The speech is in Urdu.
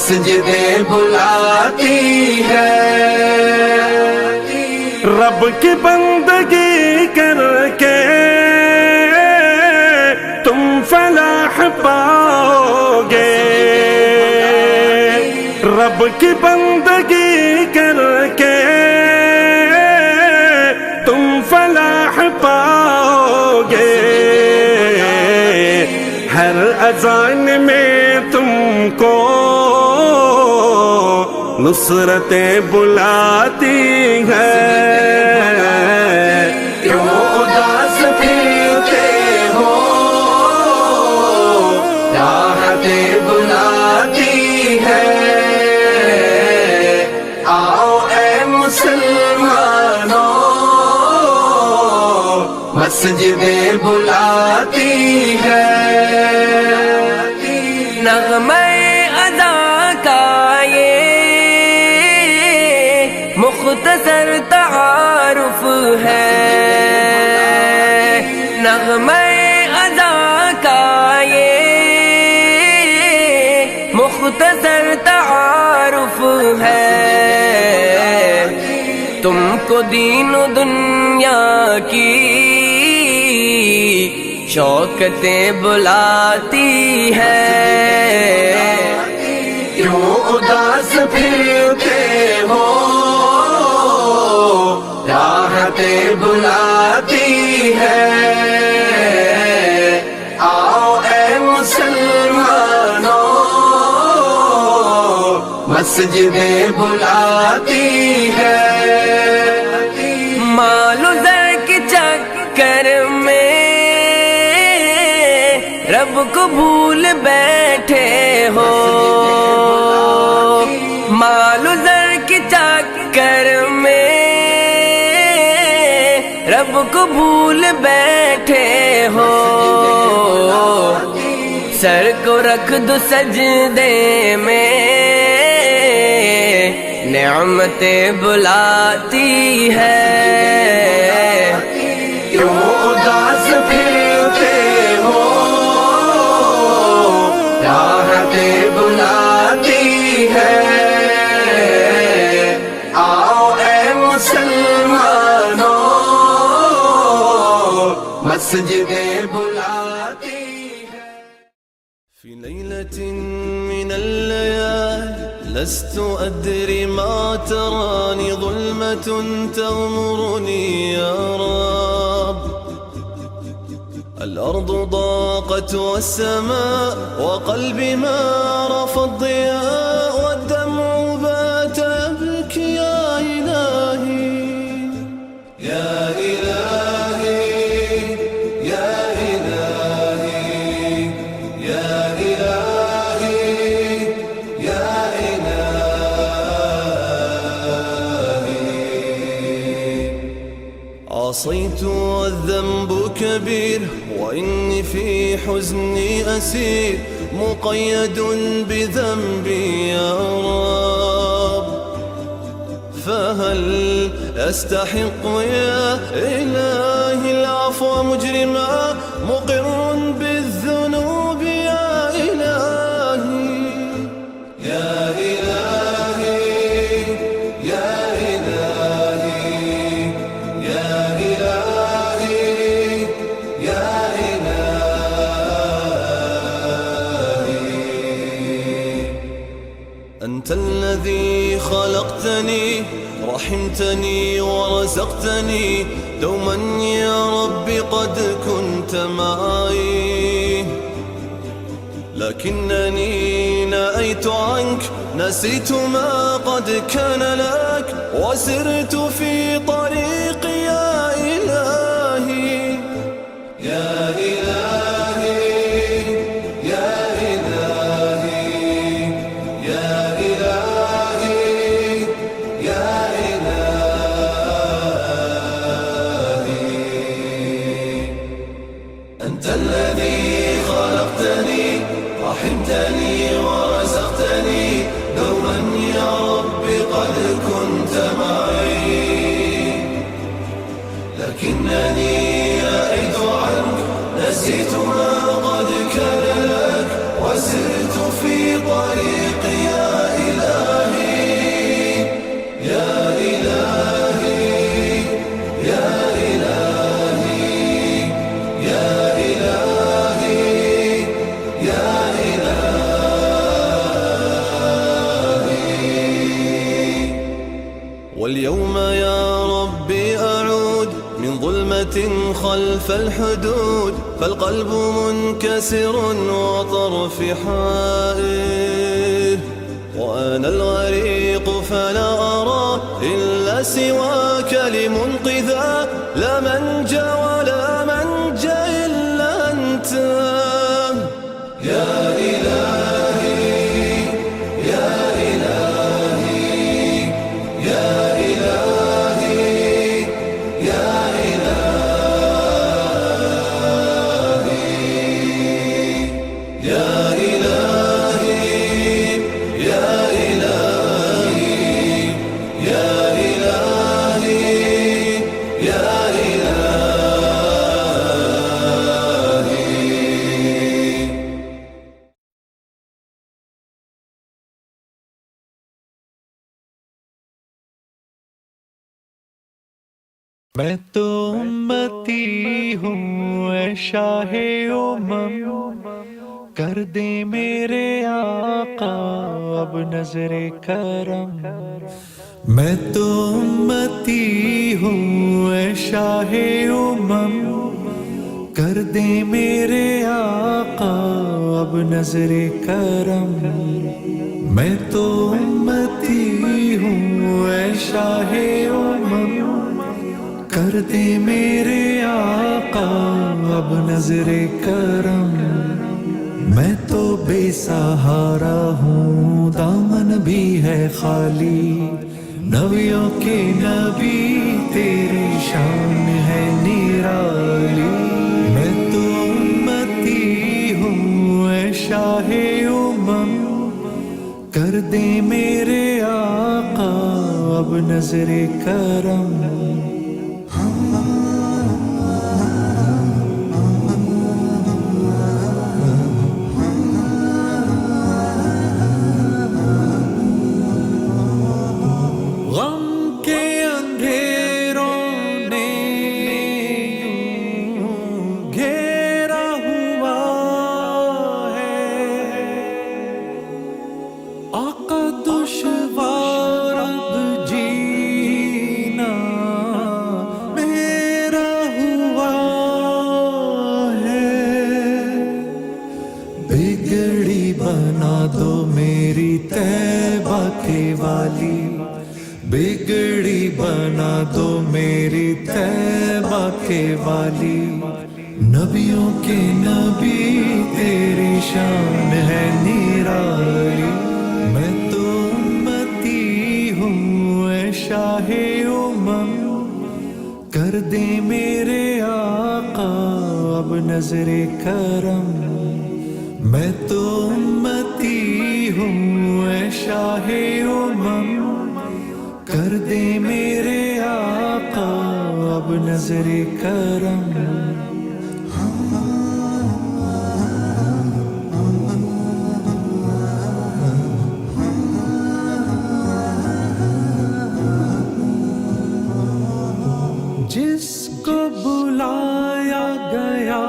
مسجدیں بلاتی ہے، رب کی بندگی کر کے تم فلاح پاؤ گے، رب کی بندگی کر کے تم فلاح پاؤ گے، ہر اذان میں تم کو نصرتیں بلاتی ہیں، کیوں اداس پھرتے ہو، راحتیں بلاتی ہے، آؤ اے مسلمانوں مسجدیں بلاتی ہے، نغمہ ادا کا یہ مختصر تعارف ہے، نغمہ ادا کا یہ مختصر تعارف ہے، تم کو دین و دنیا کی شوکتیں بلاتی ہے، کیوں اداس پھرتے ہو، راحتیں بلاتی ہے، آؤ اے مسلمانوں مسجدیں بلاتی ہے، مال و زر کے چکر میں رب کو بھول بیٹھے ہو، مال و زر کے چکر میں رب کو بھول بیٹھے ہو، سر کو رکھ دو سجدے میں نعمتیں بلاتی ہے، کیوں اداس پھرتے ہو، راحتیں بلاتی ہے، آؤ اے مسلمانوں مسجدیں بلاتی ہے، في ليلة من الليالي لست أدري ما تراني ظلمة تغمرني يا رب، الأرض ضاقت والسماء وقلبي ما رفض ضياء، والدمع بات يبكي يا إلهي يا إلهي يا إلهي يا إلهي يا إلهي، عصيت والذنب كبير وإني في حزني أسير، مقيد بذنبي يا رب، فهل أستحق يا إلهي العفو مجرما، مقر بالذنوب يا إلهي يا إلهي يا إلهي يا إلهي يا إلهي، أنت الذي خلقتني رحمتني ورزقتني، دوما يا ربي قد كنت معي، لكنني نأيت عنك نسيت ما قد كان لك، وسرت في طريقي يا إلهي يا إلهي يا إلهي يا إلهي يا إلهي، أنت الذي خلقتني رحمتني ورزقتني، دوما يا ربي قد كنت معي، لكنني أعيد عنك نسيت ما قد كان لك، وسرت في طريقي يا واليوم يا ربي أعود من ظلمة خلف الحدود، فالقلب منكسر وطرفي حائر، وأنا الغريق فلا أرى إلا سواك لمنقذا، لا منجا ولا منجا إلا أنت يا إلهي يا إلهي يا إلهي يا إلهي يا إلهي يا إلهي يا إلهي يا إلهي. میں تو امتی ہوں اے شاہ امم، کر دے میرے آقا اب نظر کرم. میں تو امتی ہوں اے شاہ امم، کر دے میرے آقا اب نظر کرم. میں تو امتی ہوں اے شاہ امم، کر دے میرے آقا اب نظر کرم. میں تو بے سہارا ہوں، دامن بھی ہے خالی، نبیوں کے نبی تیری شان ہے نرالی. میں تو امتی ہوں اے شاہ امم، کر دے میرے آقا اب نظر کرم. غم کے اندھیروں نے یوں گھیرا ہوا ہے، آقا دشوار اب جینا میرا ہوا ہے. بگڑی بنا دو میری طیبہ کے والی، بگڑی بنا دو میری طیبہ کے والی. نبیوں کے نبی تیری شان ہے نرالی. میں تو امتی ہوں اے شاہ امم، کر دے میرے آقا اب نظر کرم. میں تو امتی ہوں اے شاہ امم، کر دے میرے آقا اب نظر کرم. جس کو بلایا گیا